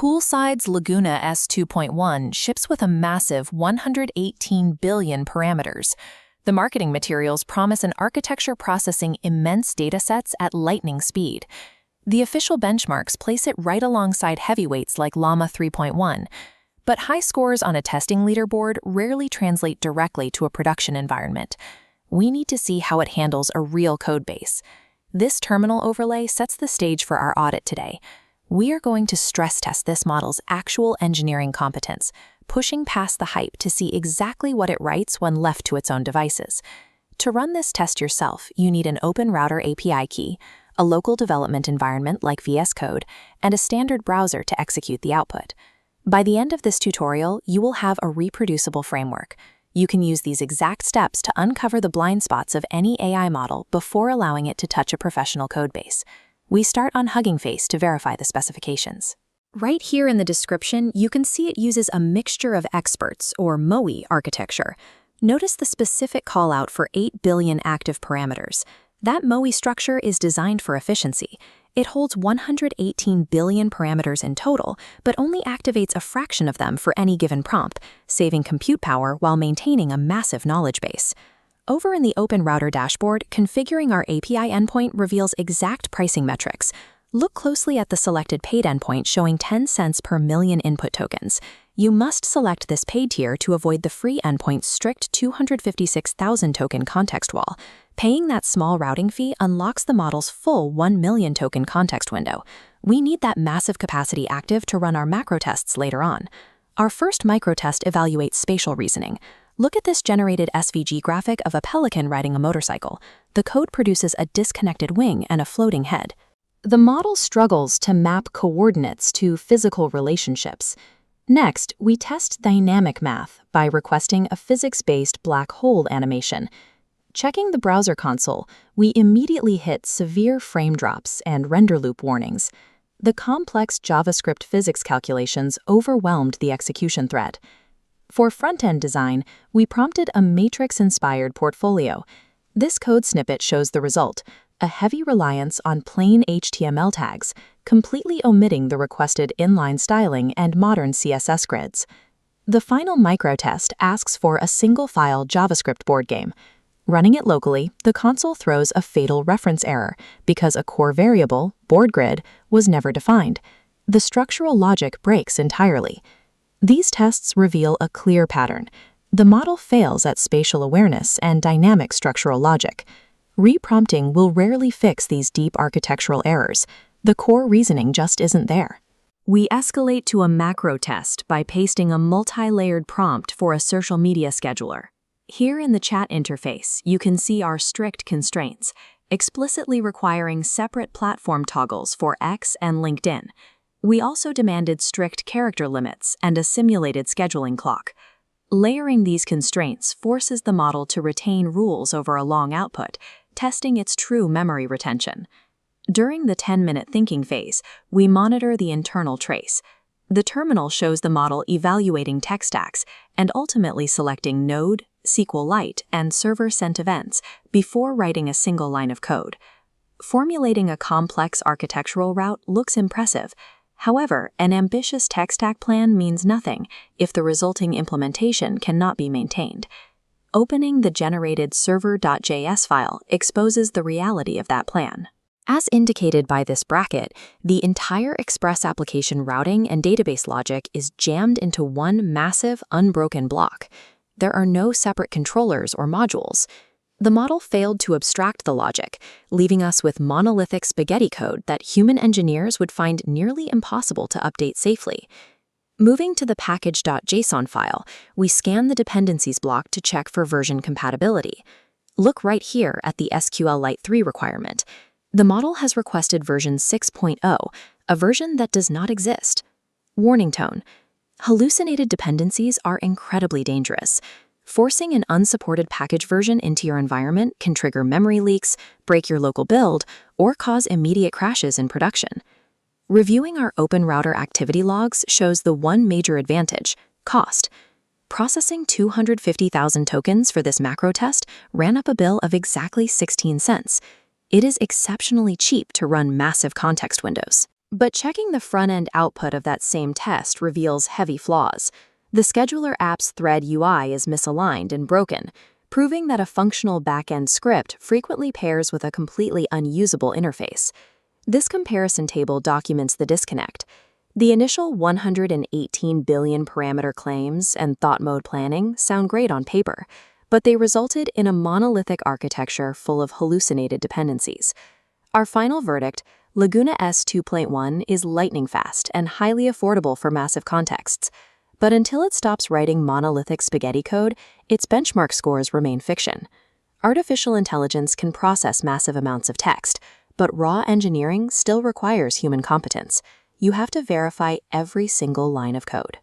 Poolside's Laguna S 2.1 ships with a massive 118 billion parameters. The marketing materials promise an architecture processing immense datasets at lightning speed. The official benchmarks place it right alongside heavyweights like Llama 3.1. But high scores on a testing leaderboard rarely translate directly to a production environment. We need to see how it handles a real code base. This terminal overlay sets the stage for our audit today. We are going to stress test this model's actual engineering competence, pushing past the hype to see exactly what it writes when left to its own devices. To run this test yourself, you need an Open Router API key, a local development environment like VS Code, and a standard browser to execute the output. By the end of this tutorial, you will have a reproducible framework. You can use these exact steps to uncover the blind spots of any AI model before allowing it to touch a professional codebase. We start on Hugging Face to verify the specifications. Right here in the description, you can see it uses a mixture of experts, or MOE architecture. Notice the specific callout for 8 billion active parameters. That MOE structure is designed for efficiency. It holds 118 billion parameters in total, but only activates a fraction of them for any given prompt, saving compute power while maintaining a massive knowledge base. Over in the Open Router dashboard, configuring our API endpoint reveals exact pricing metrics. Look closely at the selected paid endpoint showing 10 cents per million input tokens. You must select this paid tier to avoid the free endpoint's strict 256,000 token context wall. Paying that small routing fee unlocks the model's full 1 million token context window. We need that massive capacity active to run our macro tests later on. Our first micro test evaluates spatial reasoning. Look at this generated SVG graphic of a pelican riding a motorcycle. The code produces a disconnected wing and a floating head. The model struggles to map coordinates to physical relationships. Next, we test dynamic math by requesting a physics-based black hole animation. Checking the browser console, we immediately hit severe frame drops and render loop warnings. The complex JavaScript physics calculations overwhelmed the execution thread. For front-end design, we prompted a matrix-inspired portfolio. This code snippet shows the result, a heavy reliance on plain HTML tags, completely omitting the requested inline styling and modern CSS grids. The final micro-test asks for a single-file JavaScript board game. Running it locally, the console throws a fatal reference error because a core variable, board grid, was never defined. The structural logic breaks entirely. These tests reveal a clear pattern. The model fails at spatial awareness and dynamic structural logic. Reprompting will rarely fix these deep architectural errors. The core reasoning just isn't there. We escalate to a macro test by pasting a multi-layered prompt for a social media scheduler. Here in the chat interface, you can see our strict constraints, explicitly requiring separate platform toggles for X and LinkedIn. We also demanded strict character limits and a simulated scheduling clock. Layering these constraints forces the model to retain rules over a long output, testing its true memory retention. During the 10-minute thinking phase, we monitor the internal trace. The terminal shows the model evaluating tech stacks and ultimately selecting Node, SQLite, and server-sent events before writing a single line of code. Formulating a complex architectural route looks impressive. However, an ambitious tech stack plan means nothing if the resulting implementation cannot be maintained. Opening the generated server.js file exposes the reality of that plan. As indicated by this bracket, the entire Express application routing and database logic is jammed into one massive, unbroken block. There are no separate controllers or modules. The model failed to abstract the logic, leaving us with monolithic spaghetti code that human engineers would find nearly impossible to update safely. Moving to the package.json file, we scan the dependencies block to check for version compatibility. Look right here at the SQLite 3 requirement. The model has requested version 6.0, a version that does not exist. Warning tone: hallucinated dependencies are incredibly dangerous. Forcing an unsupported package version into your environment can trigger memory leaks, break your local build, or cause immediate crashes in production. Reviewing our Open Router activity logs shows the one major advantage: cost. Processing 250,000 tokens for this macro test ran up a bill of exactly 16 cents. It is exceptionally cheap to run massive context windows. But checking the front-end output of that same test reveals heavy flaws. The scheduler app's thread UI is misaligned and broken, proving that a functional back-end script frequently pairs with a completely unusable interface. This comparison table documents the disconnect. The initial 118 billion parameter claims and thought mode planning sound great on paper, but they resulted in a monolithic architecture full of hallucinated dependencies. Our final verdict, Laguna S 2.1 is lightning fast and highly affordable for massive contexts. But until it stops writing monolithic spaghetti code, its benchmark scores remain fiction. Artificial intelligence can process massive amounts of text, but raw engineering still requires human competence. You have to verify every single line of code.